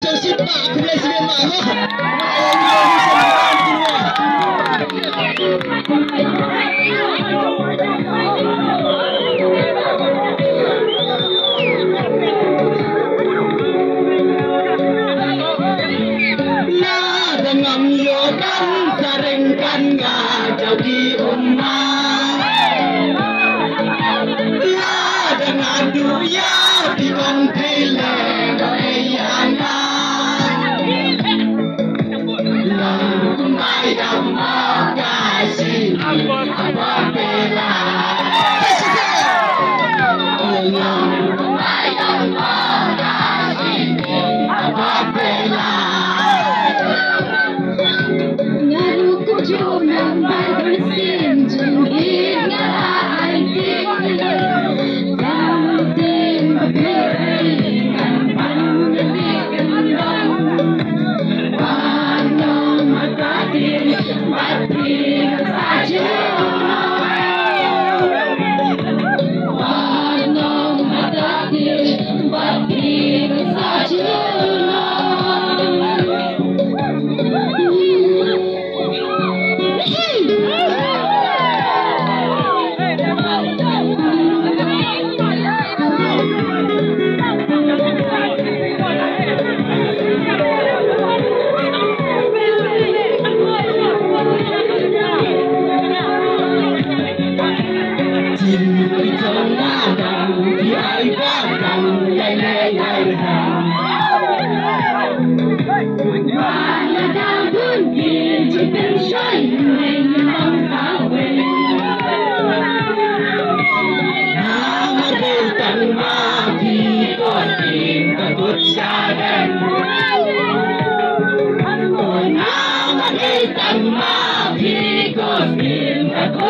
Isang sipa, kumulay si Mema, no? Dengan yodan saringkan ngajau di rumah dengan duya di kontele ayana lalu mayam makasih apa bela lalu mayam makasih apa bela Jumang bersin jengit ngai ting Lantin berikan pandemikan dong Wanong matatin batin saja Wanong matatin batin saja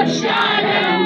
Shut up!